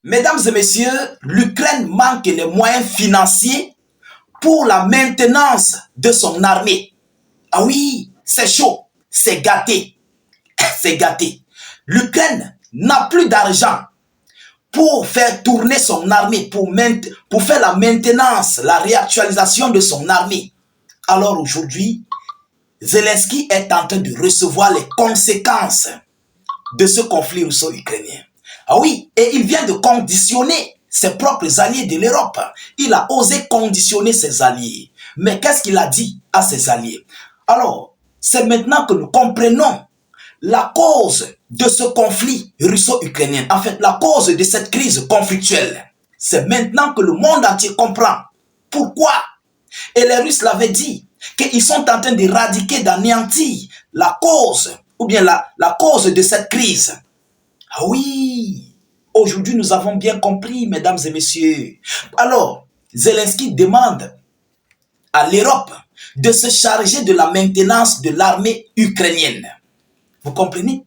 Mesdames et messieurs, l'Ukraine manque les moyens financiers pour la maintenance de son armée. Ah oui, c'est chaud, c'est gâté, c'est gâté. L'Ukraine n'a plus d'argent pour faire tourner son armée, pour faire la maintenance, la réactualisation de son armée. Alors aujourd'hui, Zelensky est en train de recevoir les conséquences de ce conflit russo-ukrainien. Ah oui, et il vient de conditionner ses propres alliés de l'Europe. Il a osé conditionner ses alliés. Mais qu'est-ce qu'il a dit à ses alliés? Alors, c'est maintenant que nous comprenons la cause de ce conflit russo-ukrainien. En fait, la cause de cette crise conflictuelle. C'est maintenant que le monde entier comprend pourquoi. Et les Russes l'avaient dit, qu'ils sont en train d'éradiquer, d'anéantir la cause, ou bien la cause de cette crise. Ah oui, aujourd'hui nous avons bien compris, mesdames et messieurs. Alors, Zelensky demande à l'Europe de se charger de la maintenance de l'armée ukrainienne. Vous comprenez?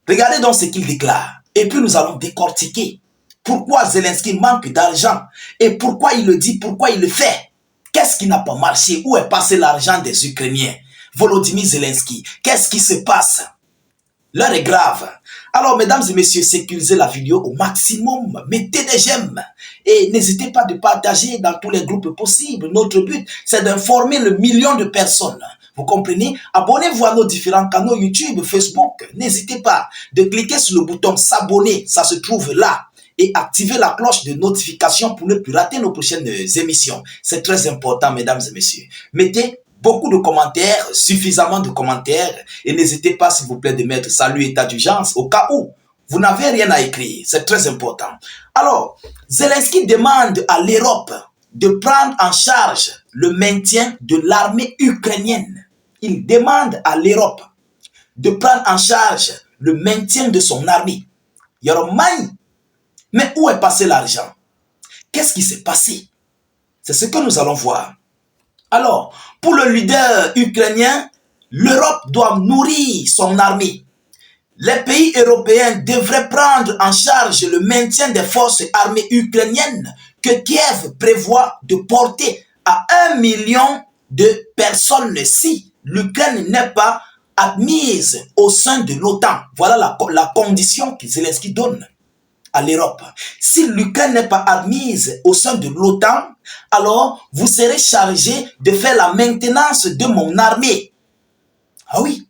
Regardez donc ce qu'il déclare. Et puis nous allons décortiquer pourquoi Zelensky manque d'argent et pourquoi il le dit, pourquoi il le fait. Qu'est-ce qui n'a pas marché? Où est passé l'argent des Ukrainiens? Volodymyr Zelensky, qu'est-ce qui se passe? L'heure est grave. Alors, mesdames et messieurs, sécurisez la vidéo au maximum. Mettez des j'aime. Et n'hésitez pas de partager dans tous les groupes possibles. Notre but, c'est d'informer le million de personnes. Vous comprenez? Abonnez-vous à nos différents canaux YouTube, Facebook. N'hésitez pas de cliquer sur le bouton s'abonner. Ça se trouve là. Et activez la cloche de notification pour ne plus rater nos prochaines émissions. C'est très important, mesdames et messieurs. Mettez beaucoup de commentaires, suffisamment de commentaires. Et n'hésitez pas, s'il vous plaît, de mettre salut état d'urgence au cas où vous n'avez rien à écrire. C'est très important. Alors, Zelensky demande à l'Europe de prendre en charge le maintien de l'armée ukrainienne. Il demande à l'Europe de prendre en charge le maintien de son armée. Yoromai. Mais où est passé l'argent? Qu'est-ce qui s'est passé? C'est ce que nous allons voir. Alors, pour le leader ukrainien, l'Europe doit nourrir son armée. Les pays européens devraient prendre en charge le maintien des forces armées ukrainiennes que Kiev prévoit de porter à 1 million de personnes si l'Ukraine n'est pas admise au sein de l'OTAN. Voilà la condition que Zelensky donne à l'Europe. Si l'Ukraine n'est pas admise au sein de l'OTAN, alors vous serez chargé de faire la maintenance de mon armée. Ah oui.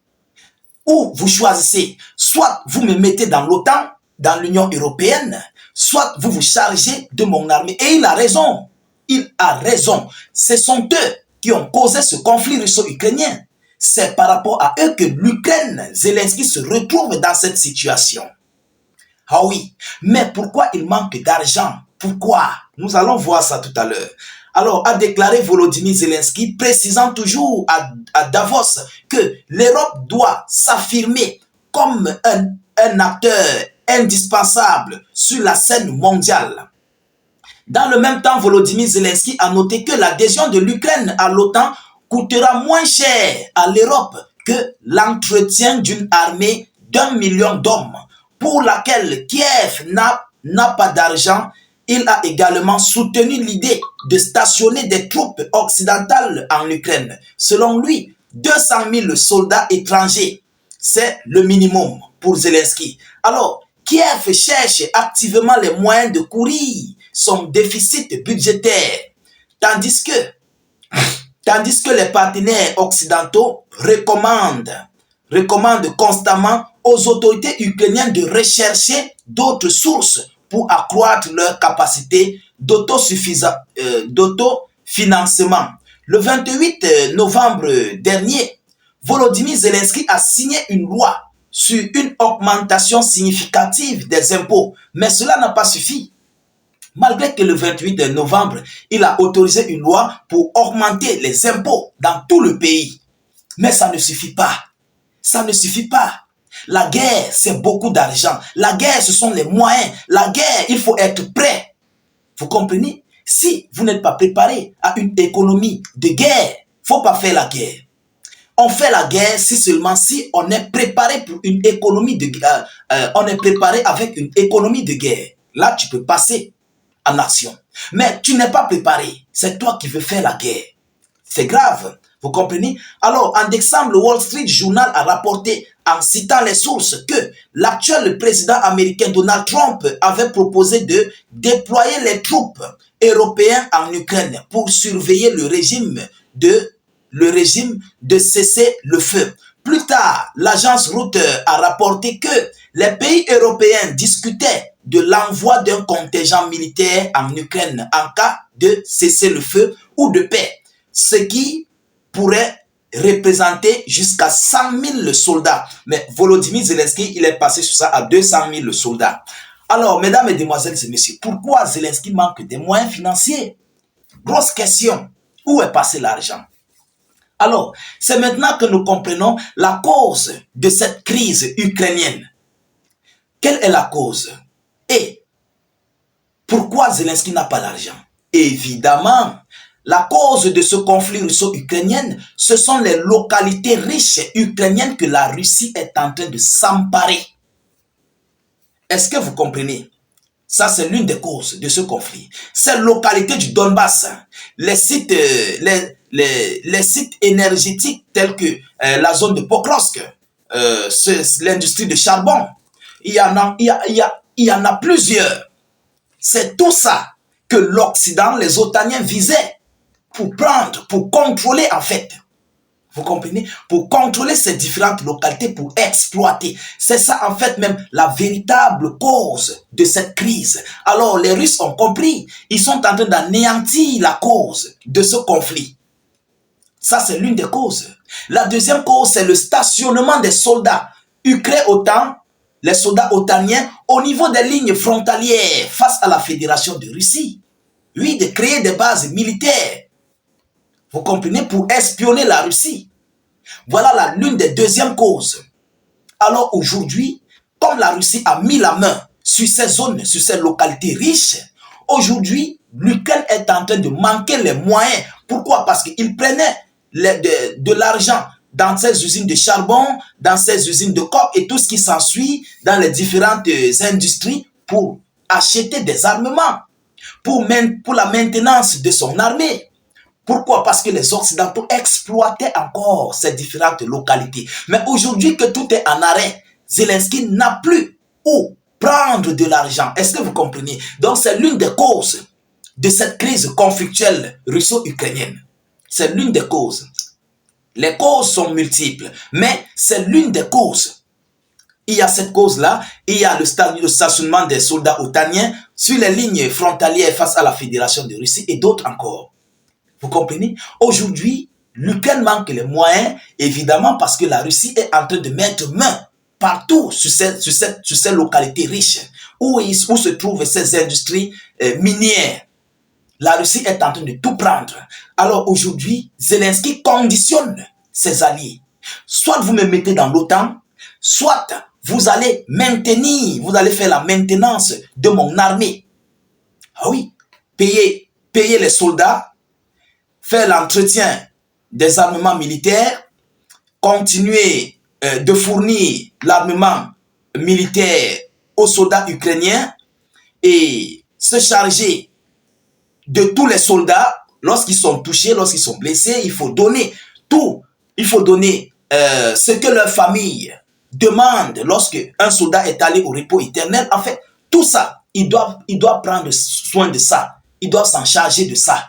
Ou vous choisissez, soit vous me mettez dans l'OTAN, dans l'Union européenne, soit vous vous chargez de mon armée. Et il a raison. Il a raison. Ce sont eux qui ont causé ce conflit russo-ukrainien. C'est par rapport à eux que l'Ukraine, Zelensky se retrouve dans cette situation. Ah oui, mais pourquoi il manque d'argent? Pourquoi? Nous allons voir ça tout à l'heure. Alors, a déclaré Volodymyr Zelensky, précisant toujours à Davos que l'Europe doit s'affirmer comme un acteur indispensable sur la scène mondiale. Dans le même temps, Volodymyr Zelensky a noté que l'adhésion de l'Ukraine à l'OTAN coûtera moins cher à l'Europe que l'entretien d'une armée d'1 million d'hommes, pour laquelle Kiev n'a pas d'argent. Il a également soutenu l'idée de stationner des troupes occidentales en Ukraine. Selon lui, 200 000 soldats étrangers, c'est le minimum pour Zelensky. Alors, Kiev cherche activement les moyens de couvrir son déficit budgétaire, tandis que les partenaires occidentaux recommandent constamment aux autorités ukrainiennes de rechercher d'autres sources pour accroître leur capacité d'autofinancement. Le 28 novembre dernier, Volodymyr Zelensky a signé une loi sur une augmentation significative des impôts, mais cela n'a pas suffi. Malgré que le 28 novembre, il a autorisé une loi pour augmenter les impôts dans tout le pays. Mais ça ne suffit pas. Ça ne suffit pas. La guerre, c'est beaucoup d'argent. La guerre, ce sont les moyens. La guerre, il faut être prêt. Vous comprenez? Si vous n'êtes pas préparé à une économie de guerre, il ne faut pas faire la guerre. On fait la guerre seulement si on est préparé pour une économie de guerre. On est préparé avec une économie de guerre. Là, tu peux passer en action. Mais tu n'es pas préparé. C'est toi qui veux faire la guerre. C'est grave. Vous comprenez? Alors, en décembre, le Wall Street Journal a rapporté, en citant les sources, que l'actuel président américain Donald Trump avait proposé de déployer les troupes européennes en Ukraine pour surveiller le régime de cesser le feu. Plus tard, l'agence Reuters a rapporté que les pays européens discutaient de l'envoi d'un contingent militaire en Ukraine en cas de cessez-le-feu ou de paix, ce qui pourrait représenter jusqu'à 100 000 soldats. Mais Volodymyr Zelensky, il est passé sur ça à 200 000 soldats. Alors, mesdames, mesdemoiselles et messieurs, pourquoi Zelensky manque des moyens financiers? Grosse question. Où est passé l'argent? Alors, c'est maintenant que nous comprenons la cause de cette crise ukrainienne. Quelle est la cause? Et pourquoi Zelensky n'a pas l'argent? Évidemment, la cause de ce conflit russo-ukrainien, ce sont les localités riches ukrainiennes que la Russie est en train de s'emparer. Est-ce que vous comprenez? Ça, c'est l'une des causes de ce conflit. Ces localités du Donbass, les sites énergétiques tels que la zone de Pokrovsk, l'industrie de charbon, il y en a plusieurs. C'est tout ça que l'Occident, les Otaniens visaient pour prendre, pour contrôler en fait. Vous comprenez? Pour contrôler ces différentes localités, pour exploiter. C'est ça en fait même la véritable cause de cette crise. Alors les Russes ont compris. Ils sont en train d'anéantir la cause de ce conflit. Ça c'est l'une des causes. La deuxième cause c'est le stationnement des soldats ukrainiens, les soldats otaniens au niveau des lignes frontalières face à la Fédération de Russie. Oui, de créer des bases militaires. Vous comprenez? Pour espionner la Russie. Voilà l'une des deuxièmes causes. Alors aujourd'hui, comme la Russie a mis la main sur ces zones, sur ces localités riches, aujourd'hui, l'Ukraine est en train de manquer les moyens. Pourquoi? Parce qu'il prenait de l'argent dans ces usines de charbon, dans ces usines de coke et tout ce qui s'ensuit dans les différentes industries pour acheter des armements, pour la maintenance de son armée. Pourquoi? Parce que les Occidentaux exploitaient encore ces différentes localités. Mais aujourd'hui que tout est en arrêt, Zelensky n'a plus où prendre de l'argent. Est-ce que vous comprenez? Donc c'est l'une des causes de cette crise conflictuelle russo-ukrainienne. C'est l'une des causes. Les causes sont multiples, mais c'est l'une des causes. Il y a cette cause-là, il y a le stationnement des soldats otaniens sur les lignes frontalières face à la Fédération de Russie et d'autres encore. Vous comprenez? Aujourd'hui, l'Ukraine manque les moyens, évidemment, parce que la Russie est en train de mettre main partout sur ces localités riches, où se trouvent ces industries minières. La Russie est en train de tout prendre. Alors aujourd'hui, Zelensky conditionne ses alliés. Soit vous me mettez dans l'OTAN, soit vous allez faire la maintenance de mon armée. Ah oui, payer les soldats, faire l'entretien des armements militaires, continuer de fournir l'armement militaire aux soldats ukrainiens et se charger de tous les soldats lorsqu'ils sont touchés, lorsqu'ils sont blessés. Il faut donner tout. Il faut donner ce que leur famille demande lorsque un soldat est allé au repos éternel. En fait, tout ça, ils doivent prendre soin de ça. Ils doivent s'en charger de ça.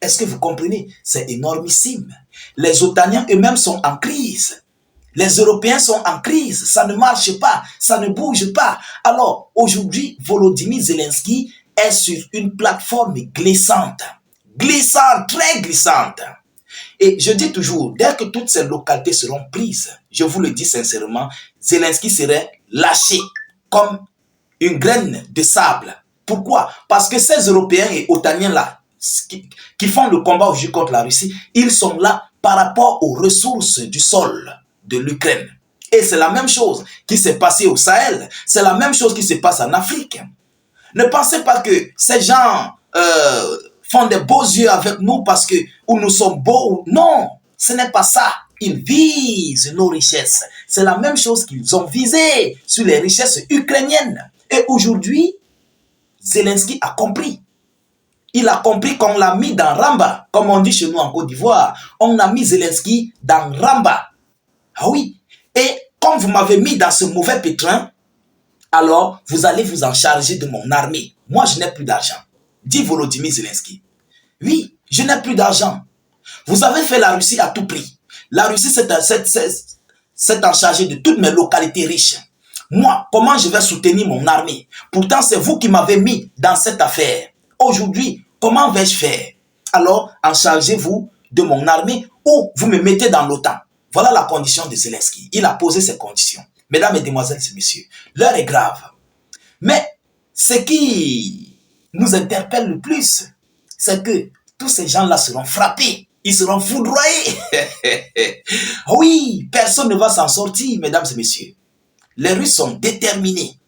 Est-ce que vous comprenez? C'est énormissime. Les Otaniens eux-mêmes sont en crise. Les Européens sont en crise. Ça ne marche pas. Ça ne bouge pas. Alors, aujourd'hui, Volodymyr Zelensky est sur une plateforme glissante. Glissante, très glissante. Et je dis toujours, dès que toutes ces localités seront prises, je vous le dis sincèrement, Zelensky serait lâché comme une graine de sable. Pourquoi? Parce que ces Européens et Otaniens-là, qui font le combat aujourd'hui contre la Russie, ils sont là par rapport aux ressources du sol de l'Ukraine. Et c'est la même chose qui s'est passée au Sahel. C'est la même chose qui se passe en Afrique. Ne pensez pas que ces gens font des beaux yeux avec nous parce que nous sommes beaux. Non, ce n'est pas ça. Ils visent nos richesses. C'est la même chose qu'ils ont visé sur les richesses ukrainiennes. Et aujourd'hui, Zelensky a compris. Il a compris qu'on l'a mis dans Ramba, comme on dit chez nous en Côte d'Ivoire. On a mis Zelensky dans Ramba. Ah oui. Et comme vous m'avez mis dans ce mauvais pétrin, alors vous allez vous en charger de mon armée. Moi, je n'ai plus d'argent. Dit Volodymyr Zelensky. Oui, je n'ai plus d'argent. Vous avez fait la Russie à tout prix. La Russie s'est en chargée de toutes mes localités riches. Moi, comment je vais soutenir mon armée? Pourtant, c'est vous qui m'avez mis dans cette affaire. Aujourd'hui, comment vais-je faire? Alors, en chargez-vous de mon armée ou vous me mettez dans l'OTAN. Voilà la condition de Zelensky. Il a posé ces conditions. Mesdames, Mesdemoiselles et Messieurs, l'heure est grave. Mais ce qui nous interpelle le plus, c'est que tous ces gens-là seront frappés. Ils seront foudroyés. Oui, personne ne va s'en sortir, mesdames et messieurs. Les Russes sont déterminés.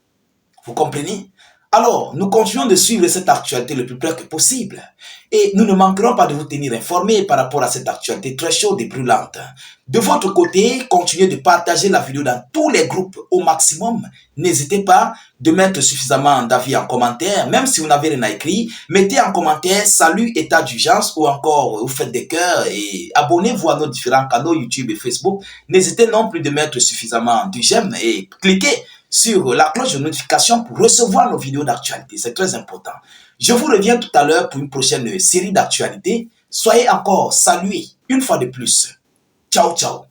Vous comprenez? Alors, nous continuons de suivre cette actualité le plus près que possible. Et nous ne manquerons pas de vous tenir informés par rapport à cette actualité très chaude et brûlante. De votre côté, continuez de partager la vidéo dans tous les groupes au maximum. N'hésitez pas de mettre suffisamment d'avis en commentaire. Même si vous n'avez rien à écrire, mettez en commentaire salut, état d'urgence ou encore vous faites des cœurs et abonnez-vous à nos différents canaux YouTube et Facebook. N'hésitez non plus de mettre suffisamment de j'aime et cliquez sur la cloche de notification pour recevoir nos vidéos d'actualité. C'est très important. Je vous reviens tout à l'heure pour une prochaine série d'actualités. Soyez encore salués une fois de plus. Ciao, ciao.